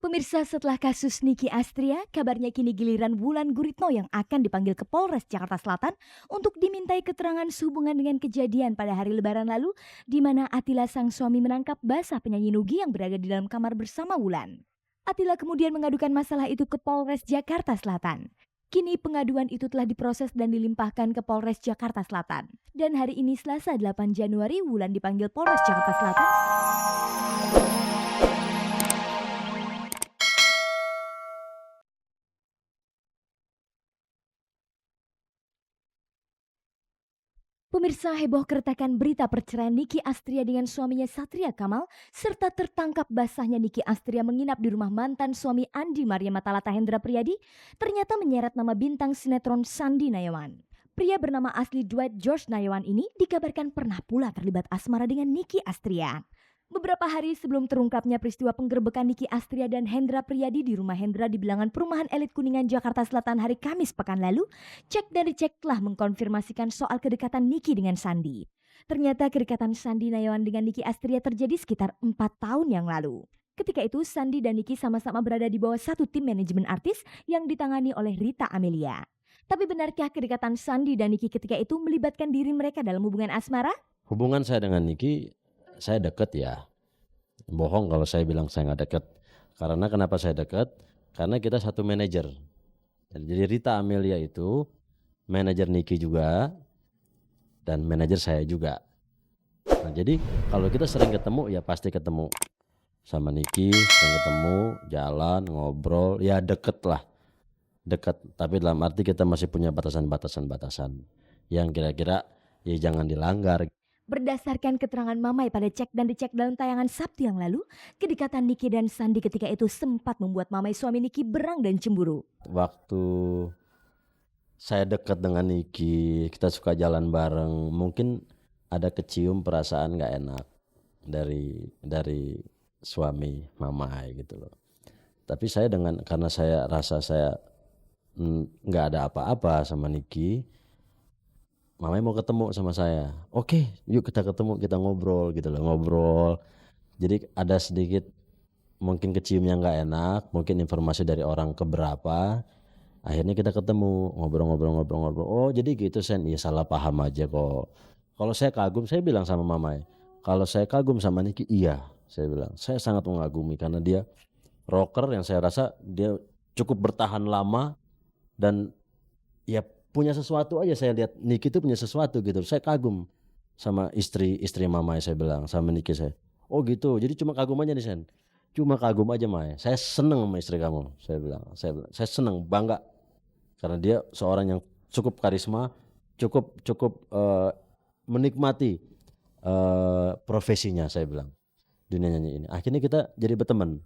Pemirsa, setelah kasus Niki Astria, kabarnya kini giliran Wulan Guritno yang akan dipanggil ke Polres Jakarta Selatan untuk dimintai keterangan sehubungan dengan kejadian pada hari Lebaran lalu di mana Atila sang suami menangkap basah penyanyi Nugi yang berada di dalam kamar bersama Wulan. Atila kemudian mengadukan masalah itu ke Polres Jakarta Selatan. Kini pengaduan itu telah diproses dan dilimpahkan ke Polres Jakarta Selatan. Dan hari ini Selasa 8 Januari, Wulan dipanggil Polres Jakarta Selatan. Pemirsa, heboh keretakan berita perceraian Niki Astria dengan suaminya Satria Kamal serta tertangkap basahnya Niki Astria menginap di rumah mantan suami Andi Maria Matalata Hendra Priyadi ternyata menyeret nama bintang sinetron Sandi Nayawan. Pria bernama asli Dwight George Nayawan ini dikabarkan pernah pula terlibat asmara dengan Niki Astria. Beberapa hari sebelum terungkapnya peristiwa penggerbekan Niki Astria dan Hendra Priyadi di rumah Hendra di bilangan perumahan elit Kuningan Jakarta Selatan hari Kamis pekan lalu, cek dan dicek telah mengkonfirmasikan soal kedekatan Niki dengan Sandi. Ternyata kedekatan Sandi Nayawan dengan Niki Astria terjadi sekitar 4 tahun yang lalu. Ketika itu Sandi dan Niki sama-sama berada di bawah satu tim manajemen artis yang ditangani oleh Rita Amelia. Tapi benarkah kedekatan Sandi dan Niki ketika itu melibatkan diri mereka dalam hubungan asmara? Hubungan saya dengan Niki, saya deket ya. Bohong kalau saya bilang saya nggak deket. Karena kenapa saya deket? Karena kita satu manajer. Jadi Rita Amelia itu manajer Niki juga dan manajer saya juga. Nah, jadi kalau kita sering ketemu ya pasti ketemu sama Niki, sering ketemu, jalan, ngobrol, ya deket lah. Deket, tapi dalam arti kita masih punya batasan-batasan yang kira-kira ya jangan dilanggar. Berdasarkan keterangan Mamai pada cek dan dicek dalam tayangan Sabtu yang lalu, kedekatan Niki dan Sandi ketika itu sempat membuat Mamai suami Niki berang dan cemburu. Waktu saya dekat dengan Niki, kita suka jalan bareng, mungkin ada kecium perasaan nggak enak dari suami Mamai gitu loh. Tapi saya karena saya rasa saya nggak ada apa-apa sama Niki, Mamai mau ketemu sama saya. Oke, yuk kita ketemu, kita ngobrol gitu loh, ngobrol. Jadi ada sedikit mungkin kecium yang nggak enak, mungkin informasi dari orang keberapa. Akhirnya kita ketemu, ngobrol-ngobrol. Oh jadi gitu Sen, iya salah paham aja kok. Kalau saya kagum, saya bilang sama Mamai. Kalau saya kagum sama Niki, iya. Saya bilang, saya sangat mengagumi karena dia rocker yang saya rasa dia cukup bertahan lama. Dan ya punya sesuatu aja, saya lihat Niki itu punya sesuatu gitu. Saya kagum sama istri Mamai, saya bilang sama Niki saya. Oh gitu, jadi cuma kagum aja nih Sen. Cuma kagum aja Mai. Saya seneng sama istri kamu, saya bilang. Saya seneng, bangga. Karena dia seorang yang cukup karisma, cukup menikmati profesinya, saya bilang. Dunia nyanyi ini. Akhirnya kita jadi berteman.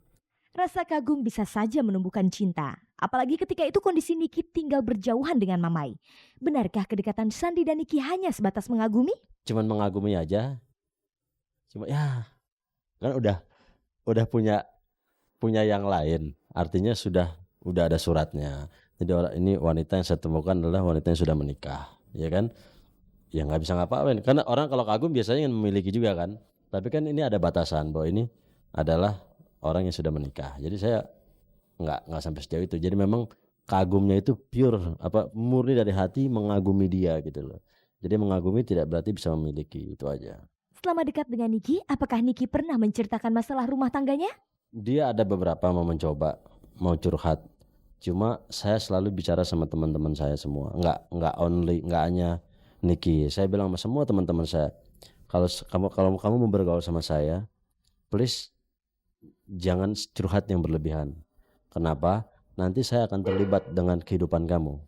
Rasa kagum bisa saja menumbuhkan cinta. Apalagi ketika itu kondisi Niki tinggal berjauhan dengan Mamai. Benarkah kedekatan Sandi dan Niki hanya sebatas mengagumi? Cuman mengagumi aja. Cuma ya kan udah punya yang lain. Artinya udah ada suratnya. Jadi ini wanita yang saya temukan adalah wanita yang sudah menikah, ya kan? Ya nggak bisa ngapain. Karena orang kalau kagum biasanya ingin memiliki juga kan. Tapi kan ini ada batasan bahwa ini adalah orang yang sudah menikah. Jadi saya nggak sampai sejauh itu. Jadi memang kagumnya itu pure murni dari hati mengagumi dia gitu loh. Jadi mengagumi tidak berarti bisa memiliki, itu aja. Selama dekat dengan Niki, apakah Niki pernah menceritakan masalah rumah tangganya? Dia ada beberapa mau mencoba, mau curhat. Cuma saya selalu bicara sama teman-teman saya semua. Nggak hanya Niki. Saya bilang sama semua teman-teman saya, kalau kamu mau bergaul sama saya, please jangan curhat yang berlebihan. Kenapa? Nanti saya akan terlibat dengan kehidupan kamu.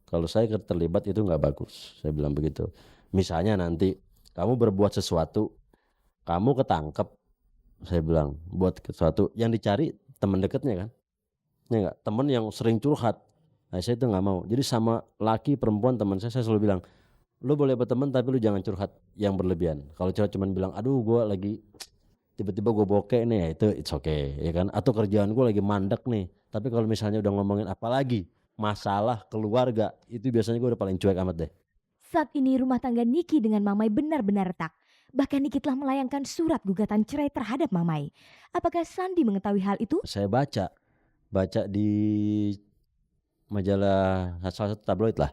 Kalau saya terlibat itu nggak bagus. Saya bilang begitu. Misalnya nanti kamu berbuat sesuatu, kamu ketangkep, saya bilang buat sesuatu yang dicari teman dekatnya kan, ya nggak, teman yang sering curhat. Nah saya itu nggak mau. Jadi sama laki perempuan teman saya selalu bilang, lu boleh berteman tapi lu jangan curhat yang berlebihan. Kalau curhat cuman bilang, aduh gue lagi tiba-tiba gue bokeh nih, ya itu it's okay ya kan. Atau kerjaan gue lagi mandek nih. Tapi kalau misalnya udah ngomongin apalagi masalah keluarga, itu biasanya gue udah paling cuek amat deh. Saat ini rumah tangga Niki dengan Mamai benar-benar retak. Bahkan Niki telah melayangkan surat gugatan cerai terhadap Mamai. Apakah Sandi mengetahui hal itu? Saya baca di majalah salah satu tabloid lah.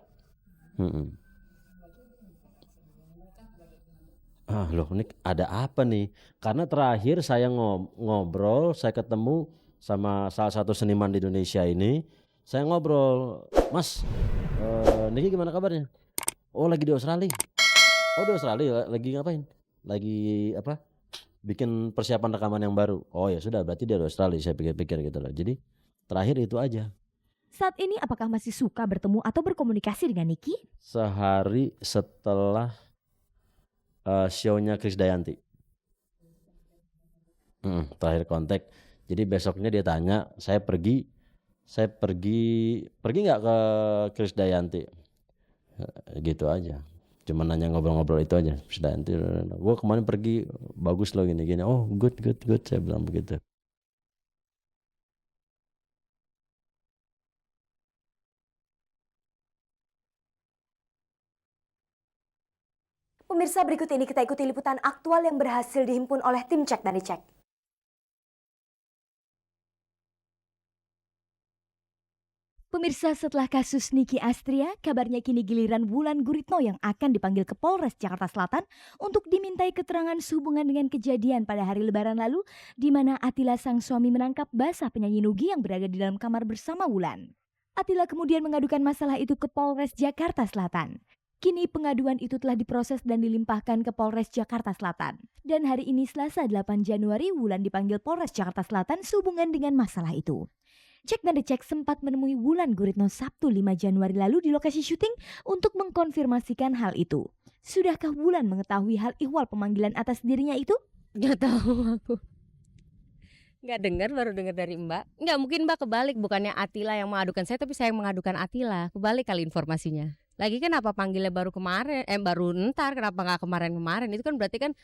Loh ini ada apa nih? Karena terakhir saya ngobrol, saya ketemu sama salah satu seniman di Indonesia ini, saya ngobrol, "Mas, Niki gimana kabarnya?" "Oh lagi di Australia." "Oh di Australia, lagi ngapain?" "Lagi apa, bikin persiapan rekaman yang baru." "Oh ya sudah berarti dia di Australia," saya pikir-pikir gitu loh. Jadi terakhir itu aja. Saat ini apakah masih suka bertemu atau berkomunikasi dengan Niki? Sehari setelah show-nya Krisdayanti. Terakhir kontak. Jadi besoknya dia tanya, saya pergi nggak ke Krisdayanti? Gitu aja. Cuma nanya ngobrol-ngobrol itu aja. Krisdayanti, gue kemarin pergi, bagus loh gini-gini. "Oh good, saya bilang begitu. Pemirsa, berikut ini kita ikuti liputan aktual yang berhasil dihimpun oleh tim Cek dan Dicek. Pemirsa, setelah kasus Niki Astria, kabarnya kini giliran Wulan Guritno yang akan dipanggil ke Polres Jakarta Selatan untuk dimintai keterangan sehubungan dengan kejadian pada hari Lebaran lalu di mana Atila sang suami menangkap basah penyanyi Nugi yang berada di dalam kamar bersama Wulan. Atila kemudian mengadukan masalah itu ke Polres Jakarta Selatan. Kini pengaduan itu telah diproses dan dilimpahkan ke Polres Jakarta Selatan. Dan hari ini Selasa 8 Januari, Wulan dipanggil Polres Jakarta Selatan sehubungan dengan masalah itu. Cek dan Dicek sempat menemui Wulan Guritno Sabtu 5 Januari lalu di lokasi syuting untuk mengkonfirmasikan hal itu. Sudahkah Wulan mengetahui hal ihwal pemanggilan atas dirinya itu? Gak tahu aku. Gak dengar, baru dengar dari Mbak. Nggak, mungkin Mbak kebalik, bukannya Atila yang mengadukan saya, tapi saya yang mengadukan Atila. Kebalik kali informasinya. Lagi kan apa panggilnya baru kemarin, baru ntar, kenapa nggak kemarin? Itu kan berarti kan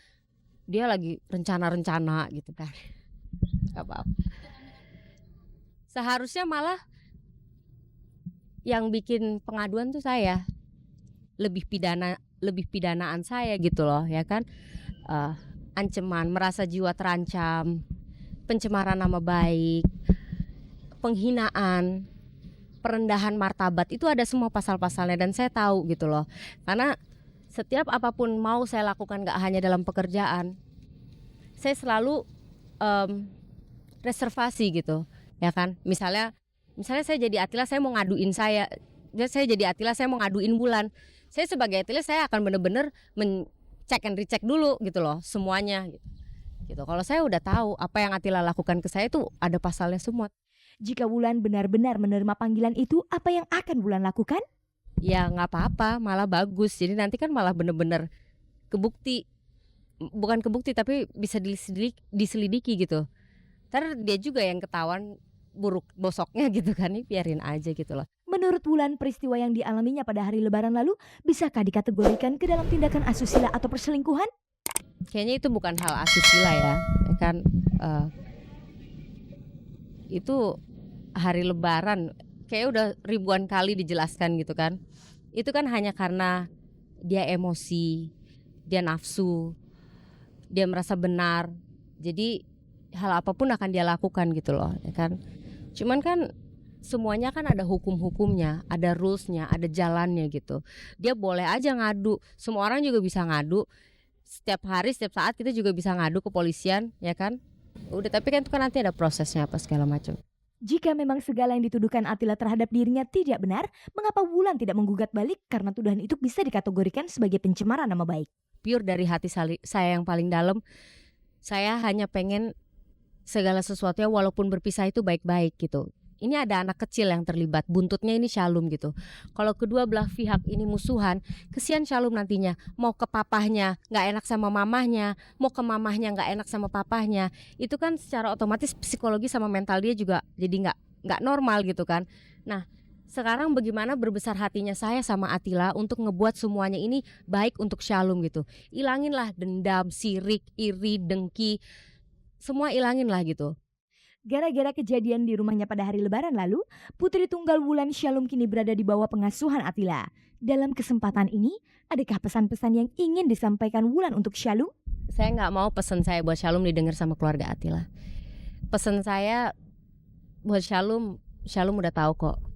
dia lagi rencana gitu kan. Gak apa-apa. Seharusnya malah yang bikin pengaduan tuh saya, lebih pidanaan saya gitu loh, ya kan. Ancaman, merasa jiwa terancam, pencemaran nama baik, penghinaan, perendahan martabat, itu ada semua pasal-pasalnya dan saya tahu gitu loh. Karena setiap apapun mau saya lakukan, gak hanya dalam pekerjaan, saya selalu reservasi gitu, ya kan. Misalnya saya jadi Atila, saya mau ngaduin saya jadi Atila, saya mau ngaduin Wulan. Saya sebagai Atila, saya akan bener-bener cek and recheck dulu gitu loh, semuanya gitu. Kalau saya udah tahu apa yang Atila lakukan ke saya itu ada pasalnya semua. Jika Wulan benar-benar menerima panggilan itu, apa yang akan Wulan lakukan? Ya nggak apa-apa, malah bagus. Jadi nanti kan malah bener-bener bukan kebukti tapi bisa diselidiki gitu. Ntar dia juga yang ketahuan buruk bosoknya gitu kan, nih biarin aja gitu loh. Menurut Wulan, peristiwa yang dialaminya pada hari Lebaran lalu bisakah dikategorikan ke dalam tindakan asusila atau perselingkuhan? Kayaknya itu bukan hal asusila ya kan. Itu hari Lebaran, kayak udah ribuan kali dijelaskan gitu kan. Itu kan hanya karena dia emosi, dia nafsu, dia merasa benar. Jadi hal apapun akan dia lakukan gitu loh, ya kan. Cuman kan semuanya kan ada hukum-hukumnya, ada rulesnya, ada jalannya gitu. Dia boleh aja ngadu, semua orang juga bisa ngadu. Setiap hari, setiap saat kita juga bisa ngadu ke polisian, ya kan. Udah, tapi kan itu kan nanti ada prosesnya apa segala macam. Jika memang segala yang dituduhkan Atila terhadap dirinya tidak benar, mengapa Wulan tidak menggugat balik karena tuduhan itu bisa dikategorikan sebagai pencemaran nama baik? Pure dari hati saya yang paling dalam, saya hanya pengen segala sesuatunya walaupun berpisah itu baik-baik gitu. Ini ada anak kecil yang terlibat, buntutnya ini Shalom gitu. Kalau kedua belah pihak ini musuhan, kesian Shalom nantinya. Mau ke papahnya gak enak sama mamahnya, mau ke mamahnya gak enak sama papahnya. Itu kan secara otomatis psikologi sama mental dia juga jadi gak normal gitu kan. Nah sekarang bagaimana berbesar hatinya saya sama Atila untuk ngebuat semuanya ini baik untuk Shalom gitu. Ilanginlah dendam, sirik, iri, dengki, semua ilanginlah gitu. Gara-gara kejadian di rumahnya pada hari Lebaran lalu, putri tunggal Wulan Shalom kini berada di bawah pengasuhan Atila. Dalam kesempatan ini, adakah pesan-pesan yang ingin disampaikan Wulan untuk Shalom? saya nggak mau pesan saya buat Shalom didengar sama keluarga Atila. Pesan saya buat Shalom udah tahu kok